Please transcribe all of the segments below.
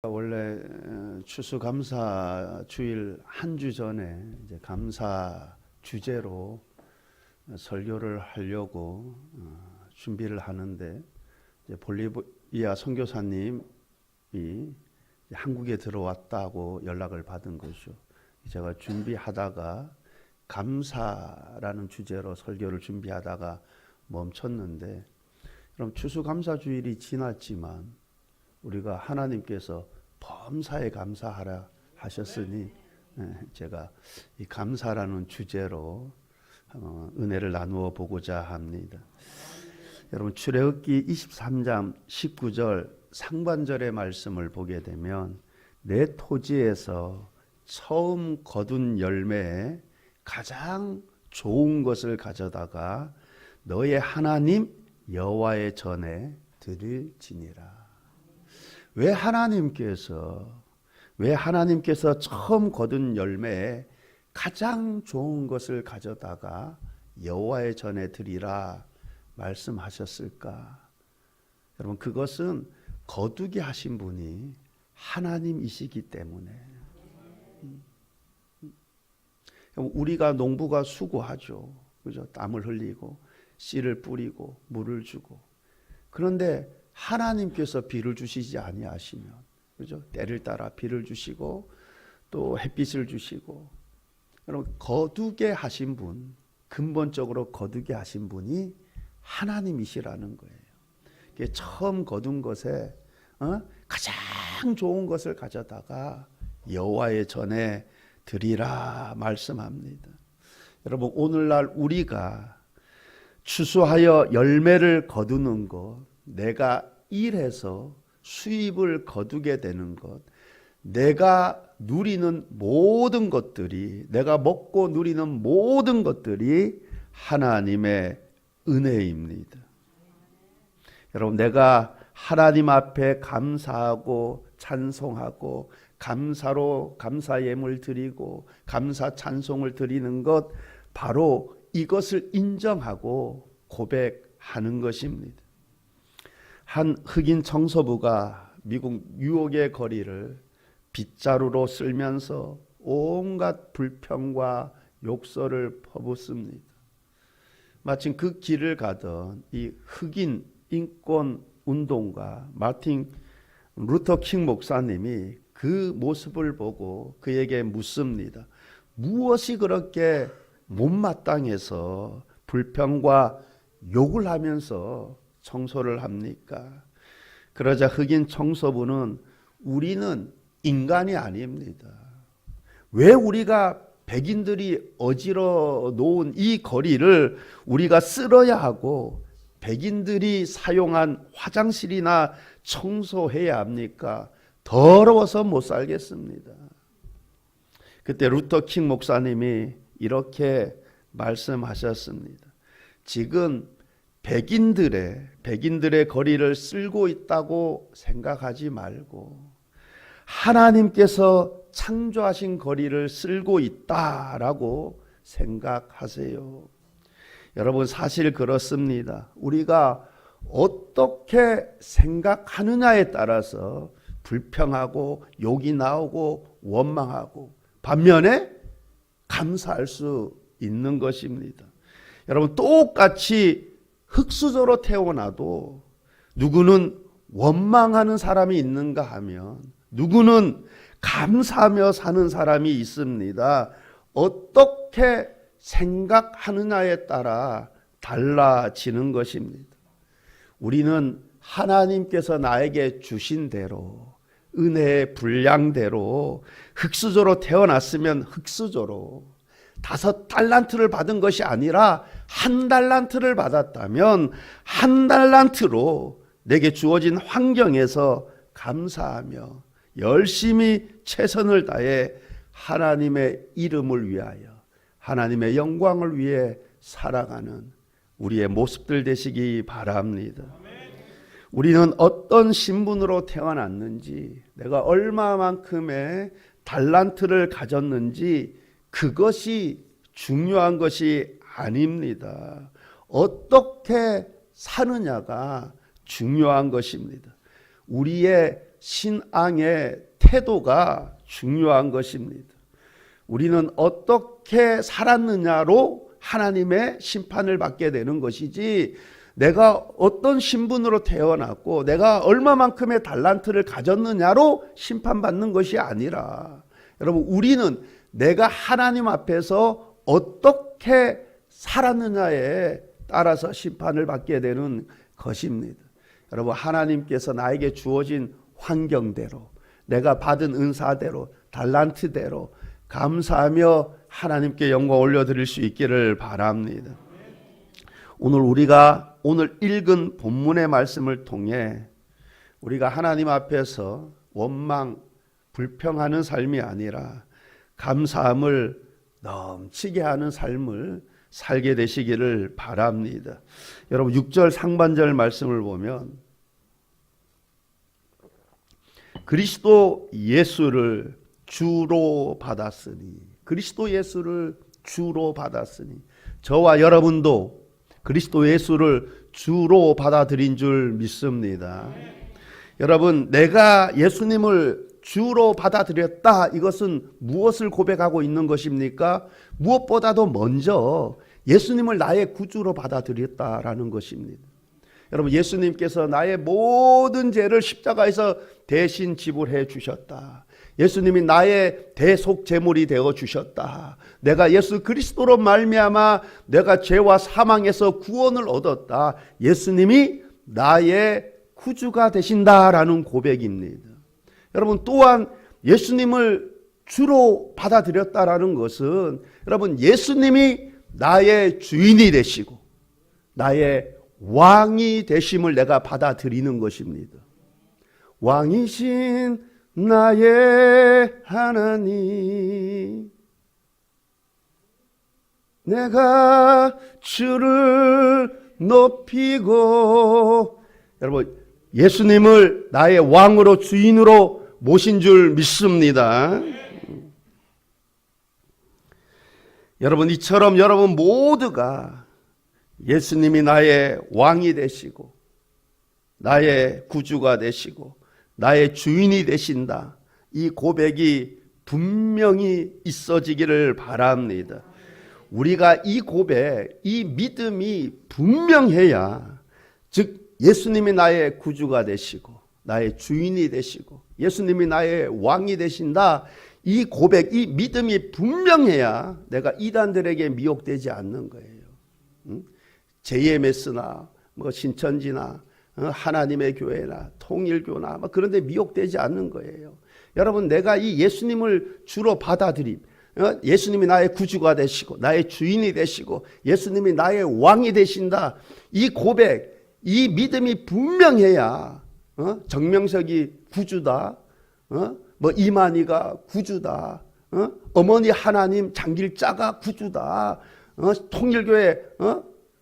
원래 추수감사 주일 한 주 전에 이제 감사 주제로 설교를 하려고 준비를 하는데, 이제 볼리비아 선교사님이 한국에 들어왔다고 연락을 받은 거죠. 제가 준비하다가 감사라는 주제로 설교를 준비하다가 멈췄는데, 그럼 추수감사 주일이 지났지만 우리가 하나님께서 범사에 감사하라 하셨으니 제가 이 감사라는 주제로 은혜를 나누어 보고자 합니다. 여러분, 출애굽기 23장 19절 상반절의 말씀을 보게 되면, 내 토지에서 처음 거둔 열매에 가장 좋은 것을 가져다가 너의 하나님 여호와의 전에 드릴지니라. 왜 하나님께서 처음 거둔 열매에 가장 좋은 것을 가져다가 여호와의 전에 드리라 말씀하셨을까? 여러분, 그것은 거두게 하신 분이 하나님이시기 때문에. 우리가 농부가 수고하죠. 그죠? 땀을 흘리고 씨를 뿌리고 물을 주고. 그런데 하나님께서 비를 주시지 아니하시면, 그죠? 때를 따라 비를 주시고 또 햇빛을 주시고, 여러분, 거두게 하신 분, 근본적으로 거두게 하신 분이 하나님이시라는 거예요. 처음 거둔 것에 가장 좋은 것을 가져다가 여호와의 전에 드리라 말씀합니다. 여러분, 오늘날 우리가 추수하여 열매를 거두는 것, 내가 일해서 수입을 거두게 되는 것, 내가 누리는 모든 것들이, 내가 먹고 누리는 모든 것들이 하나님의 은혜입니다. 여러분, 내가 하나님 앞에 감사하고 찬송하고 감사로 감사 예물 드리고 감사 찬송을 드리는 것, 바로 이것을 인정하고 고백하는 것입니다. 한 흑인 청소부가 미국 뉴욕의 거리를 빗자루로 쓸면서 온갖 불평과 욕설을 퍼붓습니다. 마침 그 길을 가던 이 흑인 인권 운동가 마틴 루터 킹 목사님이 그 모습을 보고 그에게 묻습니다. 무엇이 그렇게 못마땅해서 불평과 욕을 하면서 청소를 합니까? 그러자 흑인 청소부는, 우리는 인간이 아닙니다. 왜 우리가 백인들이 어지러 놓은 이 거리를 우리가 쓸어야 하고 백인들이 사용한 화장실이나 청소해야 합니까? 더러워서 못 살겠습니다. 그때 루터 킹 목사님이 이렇게 말씀하셨습니다. 지금 백인들의 거리를 쓸고 있다고 생각하지 말고 하나님께서 창조하신 거리를 쓸고 있다라고 생각하세요. 여러분, 사실 그렇습니다. 우리가 어떻게 생각하느냐에 따라서 불평하고 욕이 나오고 원망하고, 반면에 감사할 수 있는 것입니다. 여러분, 똑같이 흙수저로 태어나도 누구는 원망하는 사람이 있는가 하면 누구는 감사하며 사는 사람이 있습니다. 어떻게 생각하느냐에 따라 달라지는 것입니다. 우리는 하나님께서 나에게 주신 대로, 은혜의 분량대로, 흙수저로 태어났으면 흙수저로, 5달란트를 받은 것이 아니라 1달란트를 받았다면 1달란트로 내게 주어진 환경에서 감사하며 열심히 최선을 다해 하나님의 이름을 위하여, 하나님의 영광을 위해 살아가는 우리의 모습들 되시기 바랍니다. 우리는 어떤 신분으로 태어났는지, 내가 얼마만큼의 달란트를 가졌는지, 그것이 중요한 것이 아닙니다. 어떻게 사느냐가 중요한 것입니다. 우리의 신앙의 태도가 중요한 것입니다. 우리는 어떻게 살았느냐로 하나님의 심판을 받게 되는 것이지, 내가 어떤 신분으로 태어났고 내가 얼마만큼의 달란트를 가졌느냐로 심판받는 것이 아니라, 여러분, 우리는 내가 하나님 앞에서 어떻게 살았느냐에 따라서 심판을 받게 되는 것입니다. 여러분, 하나님께서 나에게 주어진 환경대로, 내가 받은 은사대로, 달란트대로 감사하며 하나님께 영광 올려드릴 수 있기를 바랍니다. 오늘 읽은 본문의 말씀을 통해 우리가 하나님 앞에서 원망, 불평하는 삶이 아니라 감사함을 넘치게 하는 삶을 살게 되시기를 바랍니다. 여러분, 6절 상반절 말씀을 보면 그리스도 예수를 주로 받았으니, 그리스도 예수를 주로 받았으니, 저와 여러분도 그리스도 예수를 주로 받아들인 줄 믿습니다. 여러분, 내가 예수님을 주로 받아들였다, 이것은 무엇을 고백하고 있는 것입니까? 무엇보다도 먼저 예수님을 나의 구주로 받아들였다라는 것입니다. 여러분, 예수님께서 나의 모든 죄를 십자가에서 대신 지불해 주셨다. 예수님이 나의 대속 제물이 되어 주셨다. 내가 예수 그리스도로 말미암아 내가 죄와 사망에서 구원을 얻었다. 예수님이 나의 구주가 되신다라는 고백입니다. 여러분, 또한 예수님을 주로 받아들였다라는 것은, 여러분, 예수님이 나의 주인이 되시고 나의 왕이 되심을 내가 받아들이는 것입니다. 왕이신 나의 하나님, 내가 주를 높이고, 여러분, 예수님을 나의 왕으로, 주인으로 모신 줄 믿습니다. 여러분, 이처럼 여러분 모두가 예수님이 나의 왕이 되시고 나의 구주가 되시고 나의 주인이 되신다, 이 고백이 분명히 있어지기를 바랍니다. 우리가 이 고백, 이 믿음이 분명해야, 즉 예수님이 나의 구주가 되시고 나의 주인이 되시고 예수님이 나의 왕이 되신다, 이 고백, 이 믿음이 분명해야 내가 이단들에게 미혹되지 않는 거예요. JMS나 신천지나 하나님의 교회나 통일교나 그런 데 미혹되지 않는 거예요. 여러분, 내가 이 예수님을 주로 받아들임, 예수님이 나의 구주가 되시고 나의 주인이 되시고 예수님이 나의 왕이 되신다, 이 고백, 이 믿음이 분명해야 정명석이 구주다, 이만희가 구주다, 어머니 하나님 장길자가 구주다, 통일교회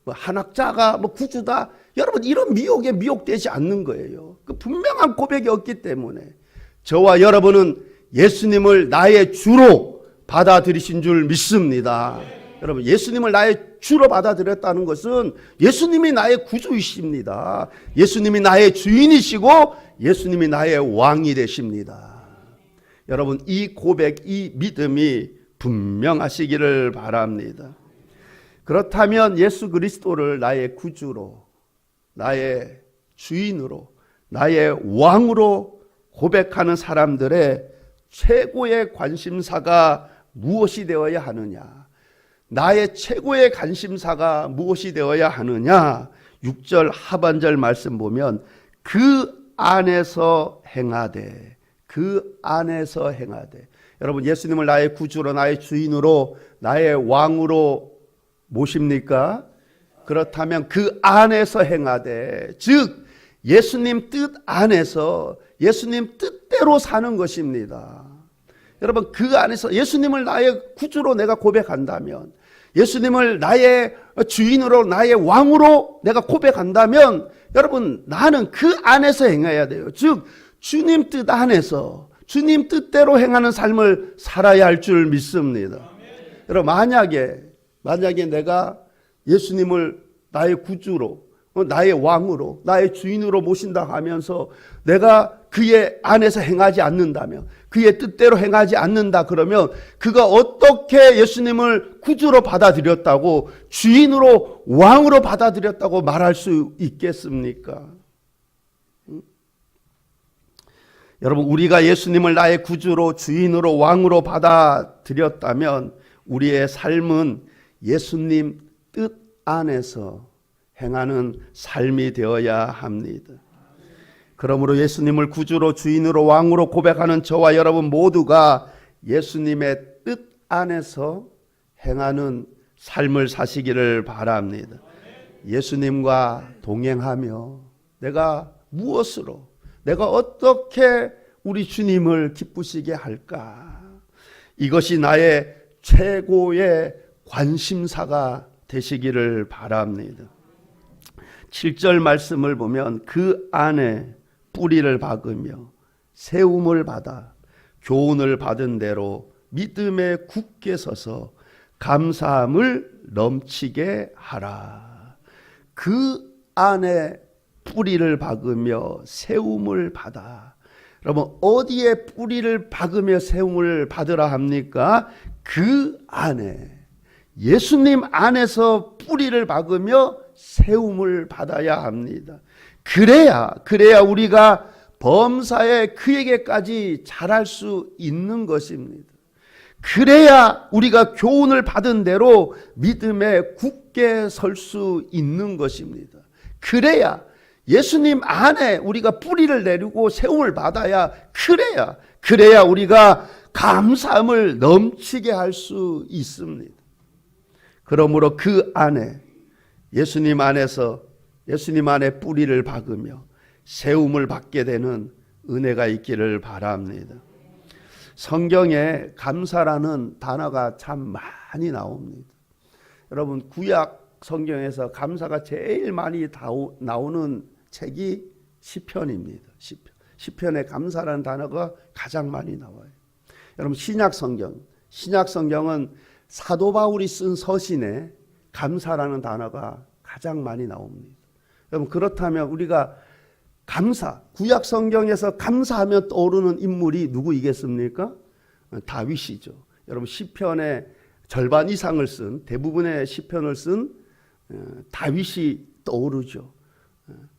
한학자가 구주다, 여러분, 이런 미혹에 미혹되지 않는 거예요. 그 분명한 고백이 없기 때문에 저와 여러분은 예수님을 나의 주로 받아들이신 줄 믿습니다. 여러분, 예수님을 나의 주로 받아들였다는 것은 예수님이 나의 구주이십니다. 예수님이 나의 주인이시고 예수님이 나의 왕이 되십니다. 여러분, 이 고백, 이 믿음이 분명하시기를 바랍니다. 그렇다면 예수 그리스도를 나의 구주로, 나의 주인으로, 나의 왕으로 고백하는 사람들의 최고의 관심사가 무엇이 되어야 하느냐? 나의 최고의 관심사가 무엇이 되어야 하느냐? 6절 하반절 말씀 보면 그 안에서 행하되, 그 안에서 행하되. 여러분, 예수님을 나의 구주로, 나의 주인으로, 나의 왕으로 모십니까? 그렇다면 그 안에서 행하되, 즉 예수님 뜻 안에서 예수님 뜻대로 사는 것입니다. 여러분, 그 안에서 예수님을 나의 구주로 내가 고백한다면, 예수님을 나의 주인으로, 나의 왕으로 내가 고백한다면, 여러분, 나는 그 안에서 행해야 돼요. 즉 주님 뜻 안에서 주님 뜻대로 행하는 삶을 살아야 할 줄 믿습니다. 여러분, 만약에 내가 예수님을 나의 구주로, 나의 왕으로, 나의 주인으로 모신다 하면서 내가 그의 안에서 행하지 않는다면, 그의 뜻대로 행하지 않는다 그러면 그가 어떻게 예수님을 구주로 받아들였다고, 주인으로, 왕으로 받아들였다고 말할 수 있겠습니까? 여러분, 우리가 예수님을 나의 구주로, 주인으로, 왕으로 받아들였다면 우리의 삶은 예수님 뜻 안에서 행하는 삶이 되어야 합니다. 그러므로 예수님을 구주로, 주인으로, 왕으로 고백하는 저와 여러분 모두가 예수님의 뜻 안에서 행하는 삶을 사시기를 바랍니다. 예수님과 동행하며 내가 무엇으로, 내가 어떻게 우리 주님을 기쁘시게 할까? 이것이 나의 최고의 관심사가 되시기를 바랍니다. 7절 말씀을 보면 그 안에 뿌리를 박으며 세움을 받아 교훈을 받은 대로 믿음에 굳게 서서 감사함을 넘치게 하라. 그 안에 뿌리를 박으며 세움을 받아. 여러분, 어디에 뿌리를 박으며 세움을 받으라 합니까? 그 안에, 예수님 안에서 뿌리를 박으며 세움을 받아야 합니다. 그래야 우리가 범사에 그에게까지 자랄 수 있는 것입니다. 그래야 우리가 교훈을 받은 대로 믿음에 굳게 설 수 있는 것입니다. 그래야 예수님 안에 우리가 뿌리를 내리고 세움을 받아야, 그래야 우리가 감사함을 넘치게 할 수 있습니다. 그러므로 그 안에, 예수님 안에서, 예수님 안에 뿌리를 박으며 세움을 받게 되는 은혜가 있기를 바랍니다. 성경에 감사라는 단어가 참 많이 나옵니다. 여러분, 구약 성경에서 감사가 제일 많이 나오는 책이 시편입니다. 시편에 감사라는 단어가 가장 많이 나와요. 여러분, 신약 성경은 사도 바울이 쓴 서신에 감사라는 단어가 가장 많이 나옵니다. 여러분, 그렇다면 우리가 구약 성경에서 감사하며 떠오르는 인물이 누구이겠습니까? 다윗이죠. 여러분, 시편의 절반 이상을 쓴, 대부분의 시편을 쓴 다윗이 떠오르죠.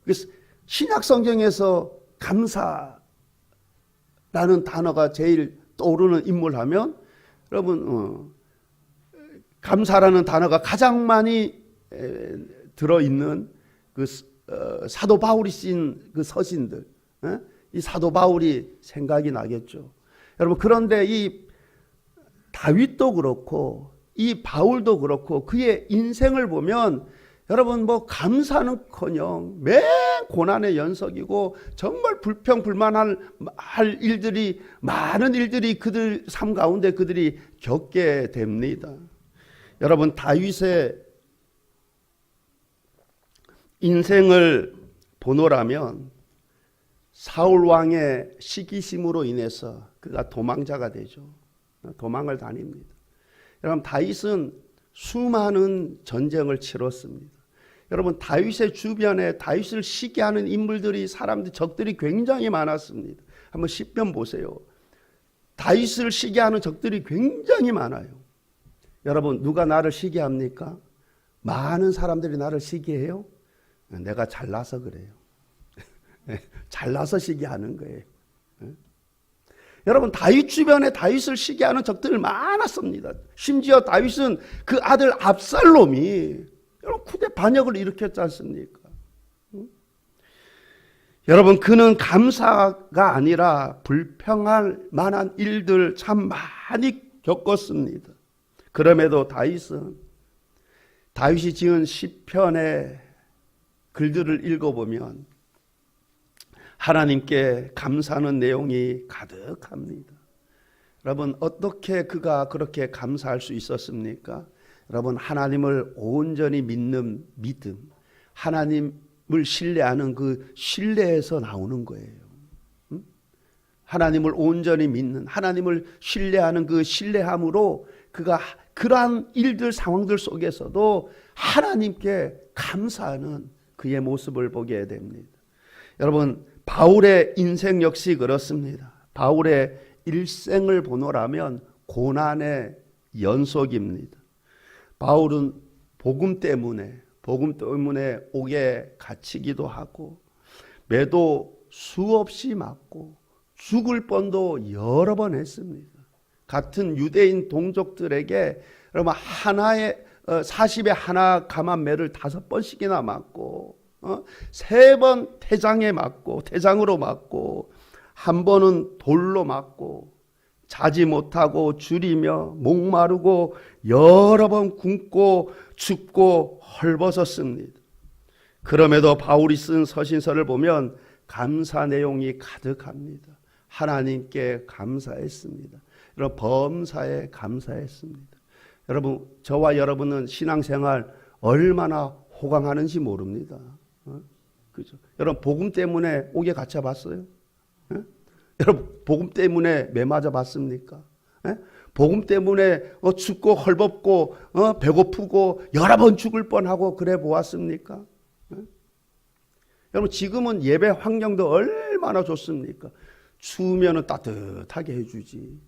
그래서 신약 성경에서 감사라는 단어가 제일 떠오르는 인물 하면, 여러분, 감사라는 단어가 가장 많이 들어있는 그 사도 바울이 쓴 그 서신들, 이 사도 바울이 생각이 나겠죠. 여러분, 그런데 이 다윗도 그렇고 이 바울도 그렇고 그의 인생을 보면 여러분, 뭐 감사는커녕 맨 고난의 연속이고 정말 불평불만할 일들이, 많은 일들이 그들 삶 가운데 그들이 겪게 됩니다. 여러분, 다윗의 인생을 보노라면 사울 왕의 시기심으로 인해서 그가 도망자가 되죠. 도망을 다닙니다. 여러분, 다윗은 수많은 전쟁을 치렀습니다. 여러분, 다윗의 주변에 다윗을 시기하는 인물들이, 적들이 굉장히 많았습니다. 한번 시편 보세요. 다윗을 시기하는 적들이 굉장히 많아요. 여러분, 누가 나를 시기합니까? 많은 사람들이 나를 시기해요. 내가 잘나서 그래요. 잘나서 시기하는 거예요. 여러분, 다윗 주변에 다윗을 시기하는 적들 많았습니다. 심지어 다윗은 그 아들 압살롬이 여러분 쿠데 반역을 일으켰지 않습니까? 여러분, 그는 감사가 아니라 불평할 만한 일들 참 많이 겪었습니다. 그럼에도 다윗이 지은 시편의 글들을 읽어보면 하나님께 감사하는 내용이 가득합니다. 여러분, 어떻게 그가 그렇게 감사할 수 있었습니까? 여러분, 하나님을 온전히 믿는 믿음, 하나님을 신뢰하는 그 신뢰에서 나오는 거예요. 하나님을 온전히 믿는, 하나님을 신뢰하는 그 신뢰함으로 그가 그러한 일들, 상황들 속에서도 하나님께 감사하는 그의 모습을 보게 됩니다. 여러분, 바울의 인생 역시 그렇습니다. 바울의 일생을 보노라면 고난의 연속입니다. 바울은 복음 때문에 옥에 갇히기도 하고 매도 수없이 맞고 죽을 뻔도 여러 번 했습니다. 같은 유대인 동족들에게 여러분 하나의 40에 하나 감한 매를 5번씩이나 맞고 3번 태장으로 맞고 한 번은 돌로 맞고 자지 못하고 줄이며 목마르고 여러 번 굶고 춥고 헐벗었습니다. 그럼에도 바울이 쓴 서신서를 보면 감사 내용이 가득합니다. 하나님께 감사했습니다. 여러분, 범사에 감사했습니다. 여러분, 저와 여러분은 신앙생활 얼마나 호강하는지 모릅니다. 그죠? 여러분, 복음 때문에 옥에 갇혀 봤어요? 여러분, 복음 때문에 매 맞아 봤습니까? 복음 때문에 춥고 헐벗고 배고프고 여러 번 죽을 뻔하고 그래 보았습니까? 여러분, 지금은 예배 환경도 얼마나 좋습니까? 추우면 따뜻하게 해주지,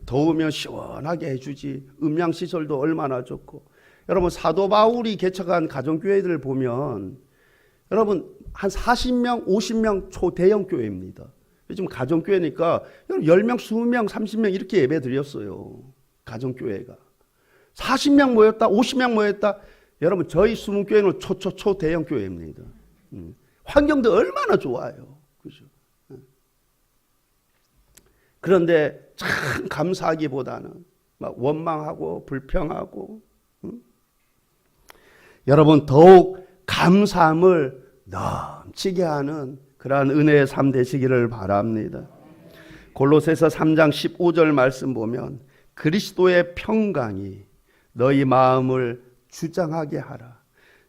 더우면 시원하게 해주지, 음향시설도 얼마나 좋고. 여러분, 사도 바울이 개척한 가정교회들을 보면 여러분 한 40명 50명 초대형 교회입니다. 요즘 가정교회니까 10명 20명 30명 이렇게 예배 드렸어요. 가정교회가 40명 모였다 50명 모였다. 여러분, 저희 수문교회는 초대형 교회입니다. 환경도 얼마나 좋아요. 그죠? 그런데 참 감사하기보다는 막 원망하고 불평하고, 여러분, 더욱 감사함을 넘치게 하는 그러한 은혜의 삶 되시기를 바랍니다. 골로새서 3장 15절 말씀 보면 그리스도의 평강이 너희 마음을 주장하게 하라.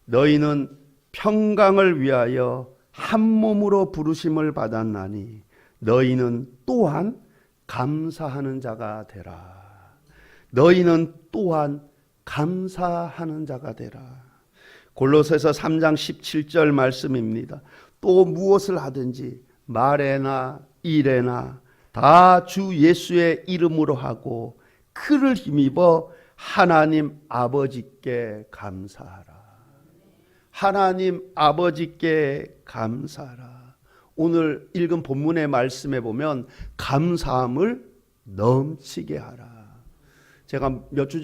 너희는 평강을 위하여 한 몸으로 부르심을 받았나니 너희는 또한 감사하는 자가 되라. 너희는 또한 감사하는 자가 되라. 골로새서 3장 17절 말씀입니다. 또 무엇을 하든지 말에나 일에나 다 주 예수의 이름으로 하고 그를 힘입어 하나님 아버지께 감사하라. 하나님 아버지께 감사하라. 오늘 읽은 본문의 말씀에 보면 감사함을 넘치게 하라. 제가 몇 주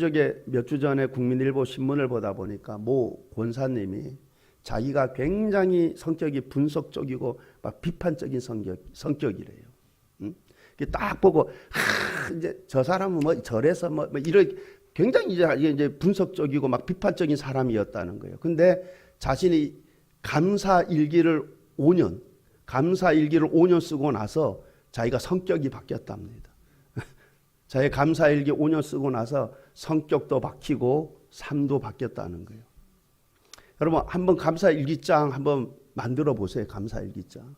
전에 국민일보 신문을 보다 보니까 모 권사님이 자기가 굉장히 성격이 분석적이고 막 비판적인 성격이래요. 딱 보고 이제 저 사람은 뭐 저래서 뭐 이런 굉장히 이제 분석적이고 막 비판적인 사람이었다는 거예요. 근데 자신이 감사 일기를 5년 쓰고 나서 자기가 성격이 바뀌었답니다. 자기 감사 일기 5년 쓰고 나서 성격도 바뀌고 삶도 바뀌었다는 거예요. 여러분, 한번 감사 일기장 한번 만들어 보세요. 감사 일기장.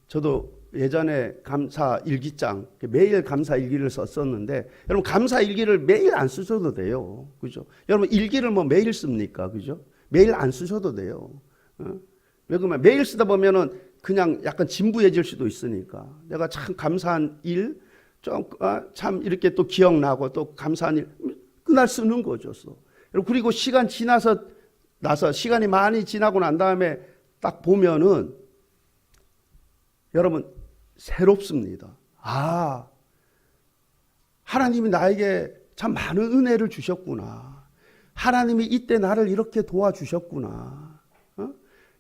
저도 예전에 감사 일기장, 매일 감사 일기를 썼었는데, 여러분, 감사 일기를 매일 안 쓰셔도 돼요. 그죠? 여러분, 일기를 뭐 매일 씁니까? 그죠? 매일 안 쓰셔도 돼요. 왜 그러면 매일 쓰다 보면은 그냥 약간 진부해질 수도 있으니까. 내가 참 감사한 일, 참 이렇게 또 기억나고 또 감사한 일, 그날 쓰는 거죠. 그리고 시간 시간이 많이 지나고 난 다음에 딱 보면은 여러분 새롭습니다. 아, 하나님이 나에게 참 많은 은혜를 주셨구나. 하나님이 이때 나를 이렇게 도와주셨구나.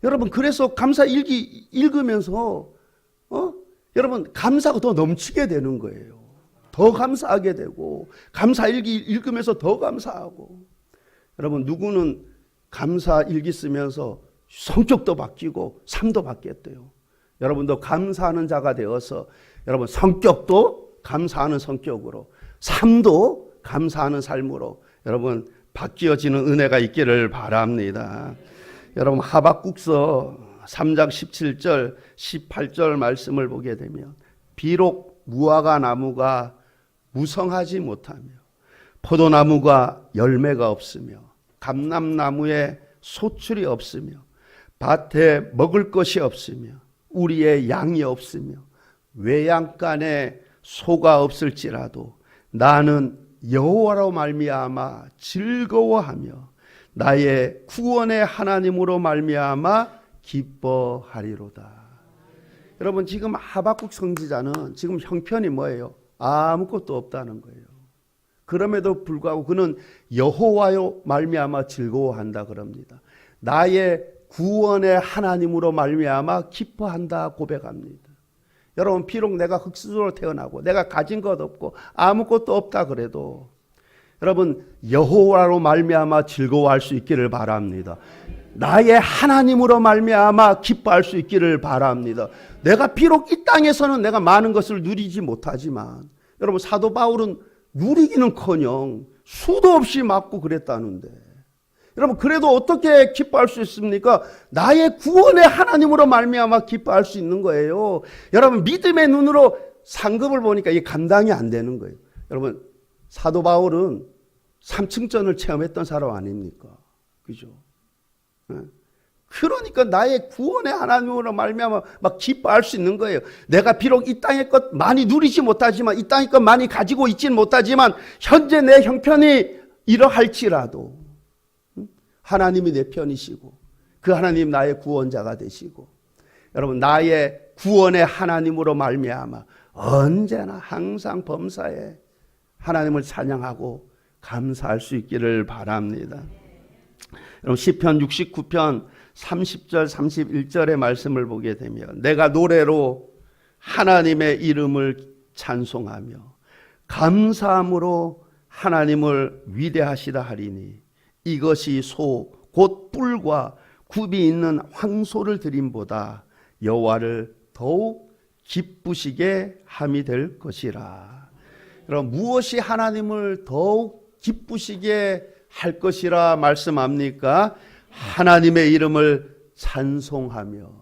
여러분, 그래서 감사 일기 읽으면서 여러분 감사가 더 넘치게 되는 거예요. 더 감사하게 되고, 감사 일기 읽으면서 더 감사하고. 여러분, 누구는 감사 일기 쓰면서 성격도 바뀌고 삶도 바뀌었대요. 여러분도 감사하는 자가 되어서 여러분 성격도 감사하는 성격으로, 삶도 감사하는 삶으로 여러분 바뀌어지는 은혜가 있기를 바랍니다. 여러분, 하박국서 3장 17절 18절 말씀을 보게 되면 비록 무화과 나무가 무성하지 못하며 포도나무가 열매가 없으며 감람나무에 소출이 없으며 밭에 먹을 것이 없으며 우리의 양이 없으며 외양간에 소가 없을지라도 나는 여호와로 말미암아 즐거워하며 나의 구원의 하나님으로 말미암아 기뻐하리로다. 여러분, 지금 하박국 선지자는 지금 형편이 뭐예요? 아무것도 없다는 거예요. 그럼에도 불구하고 그는 여호와로 말미암아 즐거워한다 그럽니다. 나의 구원의 하나님으로 말미암아 기뻐한다 고백합니다. 여러분, 비록 내가 흙수저로 태어나고 내가 가진 것 없고 아무것도 없다 그래도 여러분, 여호와로 말미암아 즐거워할 수 있기를 바랍니다. 나의 하나님으로 말미암아 기뻐할 수 있기를 바랍니다. 내가 비록 이 땅에서는 내가 많은 것을 누리지 못하지만 여러분, 사도 바울은 누리기는커녕 수도 없이 맞고 그랬다는데 여러분, 그래도 어떻게 기뻐할 수 있습니까? 나의 구원의 하나님으로 말미암아 기뻐할 수 있는 거예요. 여러분, 믿음의 눈으로 상급을 보니까 이게 감당이 안 되는 거예요. 여러분, 사도 바울은 3층전을 체험했던 사람 아닙니까? 그죠? 그러니까 나의 구원의 하나님으로 말미암아 막 기뻐할 수 있는 거예요. 내가 비록 이 땅의 것 많이 누리지 못하지만, 이 땅의 것 많이 가지고 있지는 못하지만 현재 내 형편이 이러할지라도 하나님이 내 편이시고 그 하나님 나의 구원자가 되시고 여러분, 나의 구원의 하나님으로 말미암아 언제나 항상 범사에 하나님을 찬양하고 감사할 수 있기를 바랍니다. 여러분, 시편 69편 30절 31절의 말씀을 보게 되면 내가 노래로 하나님의 이름을 찬송하며 감사함으로 하나님을 위대하시다 하리니 이것이 소 곧 뿔과 굽이 있는 황소를 드림보다 여호와를 더욱 기쁘시게 함이 될 것이라. 여러분, 무엇이 하나님을 더욱 기쁘시게 할 것이라 말씀합니까? 하나님의 이름을 찬송하며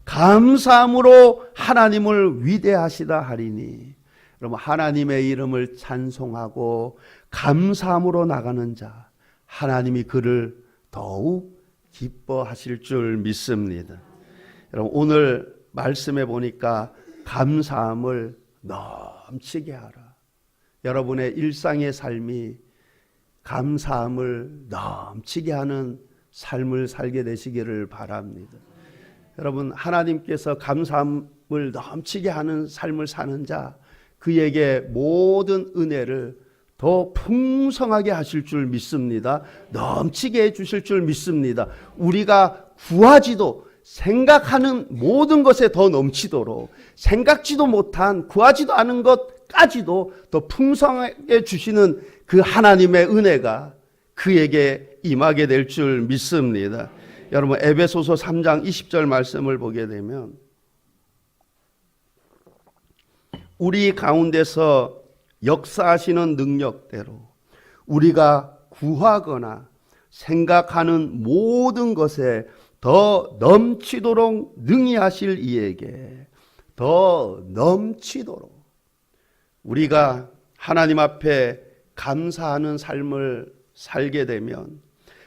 감사함으로 하나님을 위대하시다 하리니 여러분, 하나님의 이름을 찬송하고 감사함으로 나가는 자, 하나님이 그를 더욱 기뻐하실 줄 믿습니다. 여러분, 오늘 말씀해 보니까 감사함을 넘치게 하라. 여러분의 일상의 삶이 감사함을 넘치게 하는 삶을 살게 되시기를 바랍니다. 여러분, 하나님께서 감사함을 넘치게 하는 삶을 사는 자, 그에게 모든 은혜를 더 풍성하게 하실 줄 믿습니다. 넘치게 해주실 줄 믿습니다. 우리가 구하지도 생각하는 모든 것에 더 넘치도록 생각지도 못한 구하지도 않은 것까지도 더 풍성하게 주시는 그 하나님의 은혜가 그에게 임하게 될 줄 믿습니다. 여러분, 에베소서 3장 20절 말씀을 보게 되면 우리 가운데서 역사하시는 능력대로 우리가 구하거나 생각하는 모든 것에 더 넘치도록 능히 하실 이에게 더 넘치도록 우리가 하나님 앞에 감사하는 삶을 살게 되면,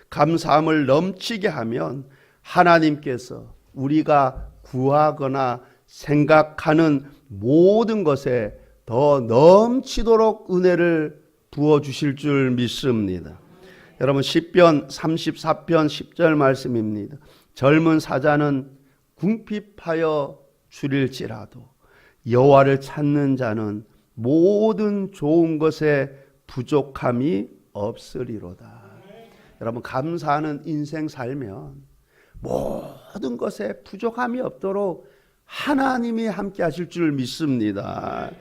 감사함을 넘치게 하면 하나님께서 우리가 구하거나 생각하는 모든 것에 더 넘치도록 은혜를 부어주실 줄 믿습니다. 여러분, 시편 34편 10절 말씀입니다. 젊은 사자는 궁핍하여 줄일지라도 여호와를 찾는 자는 모든 좋은 것에 부족함이 없으리로다. 여러분, 감사하는 인생 살면 모든 것에 부족함이 없도록 하나님이 함께 하실 줄 믿습니다.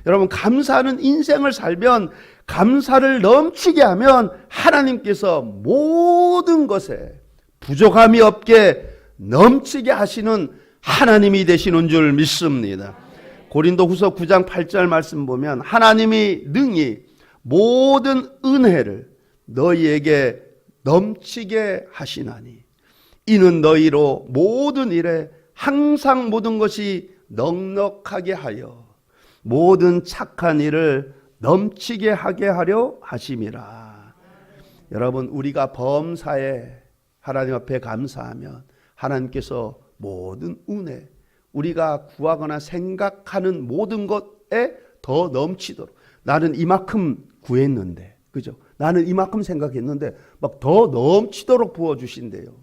여러분, 감사하는 인생을 살면, 감사를 넘치게 하면 하나님께서 모든 것에 부족함이 없게 넘치게 하시는 하나님이 되시는 줄 믿습니다. 고린도후서 9장 8절 말씀 보면 하나님이 능히 모든 은혜를 너희에게 넘치게 하시나니 이는 너희로 모든 일에 항상 모든 것이 넉넉하게 하여 모든 착한 일을 넘치게 하게 하려 하심이라. 여러분, 우리가 범사에 하나님 앞에 감사하면 하나님께서 모든 은혜, 우리가 구하거나 생각하는 모든 것에 더 넘치도록, 나는 이만큼 구했는데, 그죠? 나는 이만큼 생각했는데 막 더 넘치도록 부어주신대요.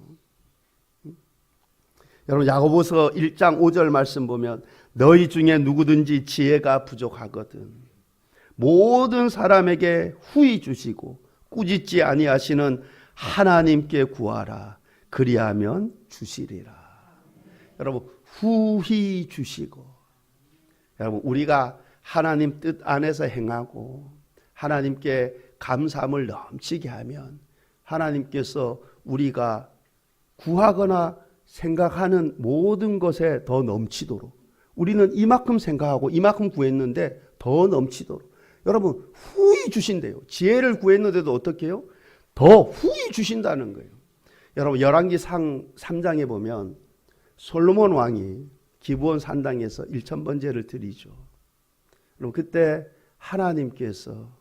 여러분, 야고보서 1장 5절 말씀 보면 너희 중에 누구든지 지혜가 부족하거든 모든 사람에게 후히 주시고 꾸짖지 아니하시는 하나님께 구하라. 그리하면 주시리라. 여러분, 후히 주시고, 여러분, 우리가 하나님 뜻 안에서 행하고 하나님께 감사함을 넘치게 하면 하나님께서 우리가 구하거나 생각하는 모든 것에 더 넘치도록, 우리는 이만큼 생각하고 이만큼 구했는데 더 넘치도록 여러분 후히 주신대요. 지혜를 구했는데도 어떻게 해요? 더 후히 주신다는 거예요. 여러분, 열왕기 3장에 보면 솔로몬 왕이 기브온 산당에서 1000번제를 드리죠. 그럼 그때 하나님께서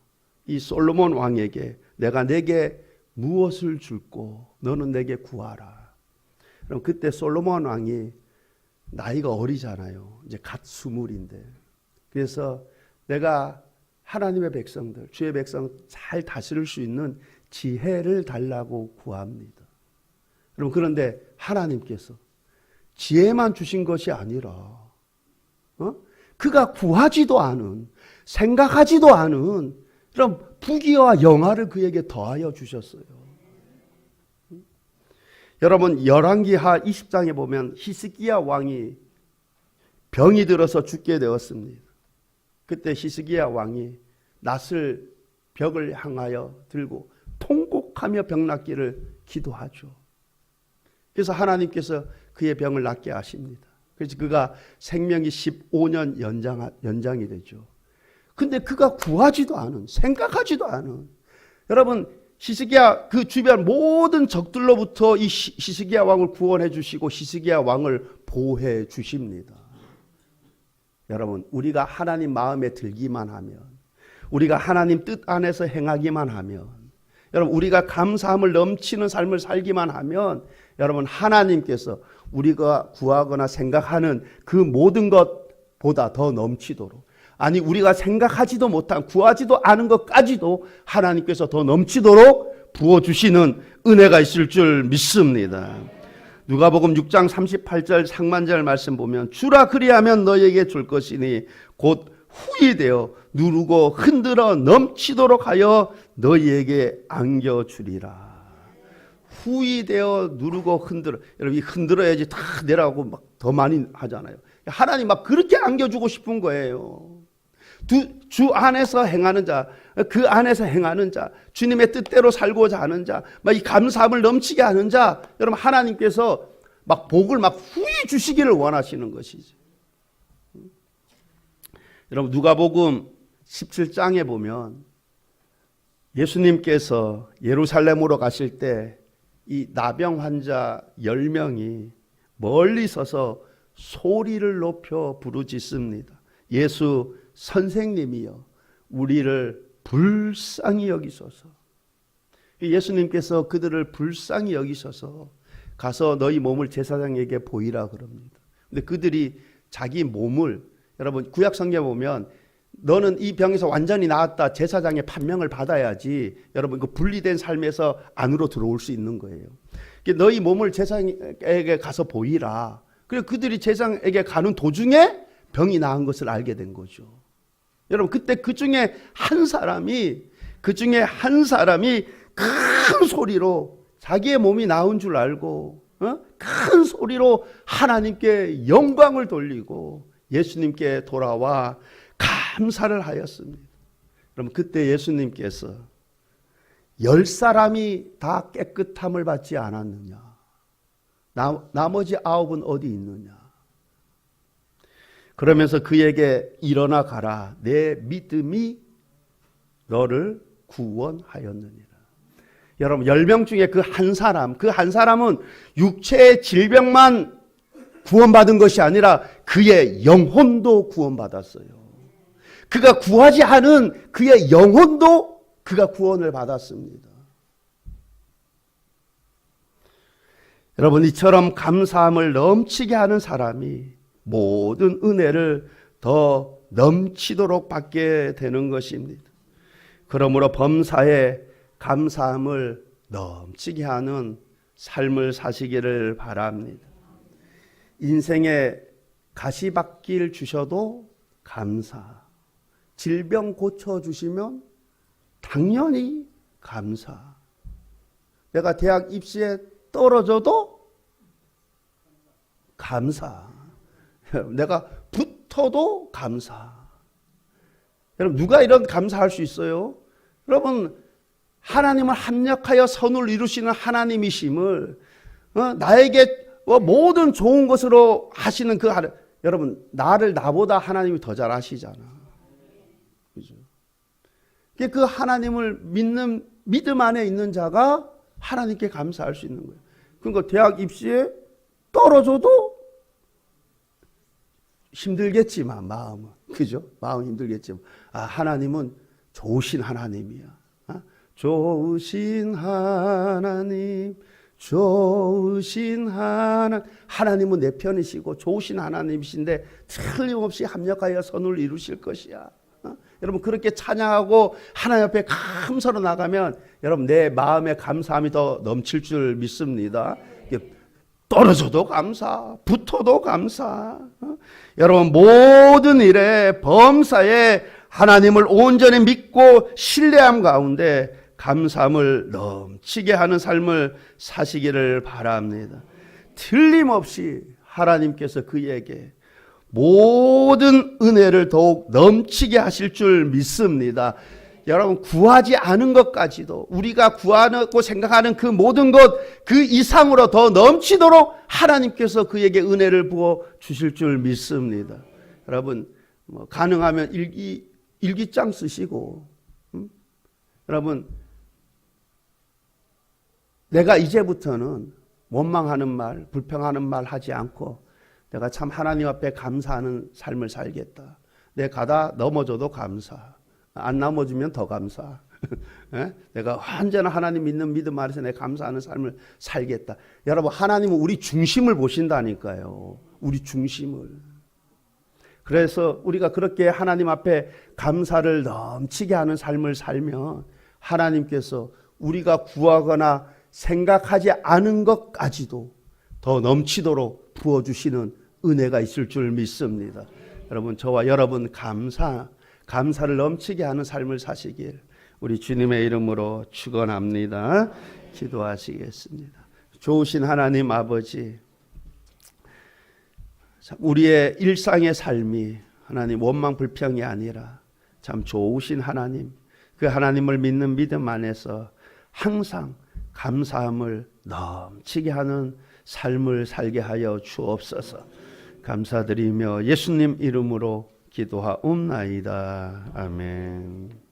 이 솔로몬 왕에게 내가 내게 무엇을 줄고 너는 내게 구하라. 그럼 그때 솔로몬 왕이 나이가 어리잖아요. 이제 갓 20인데. 그래서 내가 하나님의 백성들, 주의 백성 잘 다스릴 수 있는 지혜를 달라고 구합니다. 여러분, 그런데 하나님께서 지혜만 주신 것이 아니라 그가 구하지도 않은, 생각하지도 않은 그런 부귀와 영화를 그에게 더하여 주셨어요. 여러분, 열왕기하 20장에 보면 히스기야 왕이 병이 들어서 죽게 되었습니다. 그때 히스기야 왕이 낫을 벽을 향하여 들고 통곡하며 병 낫기를 기도하죠. 그래서 하나님께서 그의 병을 낫게 하십니다. 그래서 그가 생명이 15년 연장이 되죠. 근데 그가 구하지도 않은, 생각하지도 않은, 여러분, 히스기야 그 주변 모든 적들로부터 이 히스기야 왕을 구원해 주시고 히스기야 왕을 보호해 주십니다. 여러분, 우리가 하나님 마음에 들기만 하면, 우리가 하나님 뜻 안에서 행하기만 하면, 여러분, 우리가 감사함을 넘치는 삶을 살기만 하면, 여러분, 하나님께서 우리가 구하거나 생각하는 그 모든 것보다 더 넘치도록, 아니 우리가 생각하지도 못한, 구하지도 않은 것까지도 하나님께서 더 넘치도록 부어주시는 은혜가 있을 줄 믿습니다. 누가복음 6장 38절 상반절 말씀 보면 주라 그리하면 너희에게 줄 것이니 곧 후히 되어 누르고 흔들어 넘치도록 하여 너희에게 안겨주리라. 후히 되어 누르고 흔들어. 여러분, 이 흔들어야지 다 내려가고 막 더 많이 하잖아요. 하나님 막 그렇게 안겨주고 싶은 거예요. 주 안에서 행하는 자, 그 안에서 행하는 자, 주님의 뜻대로 살고자 하는 자, 막 이 감사함을 넘치게 하는 자, 여러분, 하나님께서 막 복을 막 후히 주시기를 원하시는 것이죠. 여러분, 누가복음 17장에 보면 예수님께서 예루살렘으로 가실 때 이 나병 환자 10명이 멀리 서서 소리를 높여 부르짖습니다. 예수 선생님이여, 우리를 불쌍히 여기소서. 예수님께서 그들을 불쌍히 여기셔서 가서 너희 몸을 제사장에게 보이라 그럽니다. 근데 그들이 자기 몸을, 여러분, 구약 성경에 보면 너는 이 병에서 완전히 나았다, 제사장의 판명을 받아야지 여러분 그 분리된 삶에서 안으로 들어올 수 있는 거예요. 너희 몸을 제사장에게 가서 보이라. 그래서 그들이 제사장에게 가는 도중에 병이 나은 것을 알게 된 거죠. 여러분, 그때 그 중에 한 사람이 큰 소리로 자기의 몸이 나은 줄 알고 큰 소리로 하나님께 영광을 돌리고 예수님께 돌아와 감사를 하였습니다. 그럼 그때 예수님께서 10사람이 다 깨끗함을 받지 않았느냐? 나머지 9은 어디 있느냐? 그러면서 그에게 일어나 가라. 내 믿음이 너를 구원하였느니라. 여러분, 10명 중에 그 한 사람은 육체의 질병만 구원받은 것이 아니라 그의 영혼도 구원받았어요. 그가 구하지 않은 그의 영혼도 그가 구원을 받았습니다. 여러분, 이처럼 감사함을 넘치게 하는 사람이 모든 은혜를 더 넘치도록 받게 되는 것입니다. 그러므로 범사에 감사함을 넘치게 하는 삶을 사시기를 바랍니다. 인생에 가시밭길 주셔도 감사, 질병 고쳐주시면 당연히 감사, 내가 대학 입시에 떨어져도 감사, 내가 붙어도 감사. 여러분, 누가 이런 감사할 수 있어요? 여러분, 하나님을 합력하여 선을 이루시는 하나님이심을 나에게 모든 좋은 것으로 하시는 그 하나님, 여러분, 나를 나보다 하나님이 더 잘 아시잖아. 그죠? 그 하나님을 믿는 믿음 안에 있는 자가 하나님께 감사할 수 있는 거예요. 그러니까 대학 입시에 떨어져도 힘들겠지만 마음은, 그죠? 마음 힘들겠지만 하나님은 좋으신 하나님이야. 좋으신 하나님, 좋으신 하나님은 내 편이시고 좋으신 하나님이신데 틀림없이 합력하여 선을 이루실 것이야. 여러분, 그렇게 찬양하고 하나님 앞에 감사로 나가면 여러분, 내 마음의 감사함이 더 넘칠 줄 믿습니다. 떨어져도 감사, 붙어도 감사. 여러분, 모든 일에 범사에 하나님을 온전히 믿고 신뢰함 가운데 감사함을 넘치게 하는 삶을 사시기를 바랍니다. 틀림없이 하나님께서 그에게 모든 은혜를 더욱 넘치게 하실 줄 믿습니다. 여러분, 구하지 않은 것까지도 우리가 구하고 생각하는 그 모든 것 그 이상으로 더 넘치도록 하나님께서 그에게 은혜를 부어 주실 줄 믿습니다. 여러분, 가능하면 일기장 쓰시고, 여러분, 내가 이제부터는 원망하는 말, 불평하는 말 하지 않고 내가 참 하나님 앞에 감사하는 삶을 살겠다. 내 가다 넘어져도 감사, 안 넘어지면 더 감사. 내가 언제나 하나님 믿는 믿음 안에서 내가 감사하는 삶을 살겠다. 여러분, 하나님은 우리 중심을 보신다니까요. 우리 중심을. 그래서 우리가 그렇게 하나님 앞에 감사를 넘치게 하는 삶을 살면 하나님께서 우리가 구하거나 생각하지 않은 것까지도 더 넘치도록 부어주시는 은혜가 있을 줄 믿습니다. 여러분, 저와 여러분 감사를 넘치게 하는 삶을 사시길 우리 주님의 이름으로 축원합니다. 기도하시겠습니다. 좋으신 하나님 아버지, 우리의 일상의 삶이 하나님 원망 불평이 아니라 참 좋으신 하나님, 그 하나님을 믿는 믿음 안에서 항상 감사함을 넘치게 하는 삶을 살게 하여 주옵소서. 감사드리며 예수님 이름으로 기도하옵나이다. 아멘.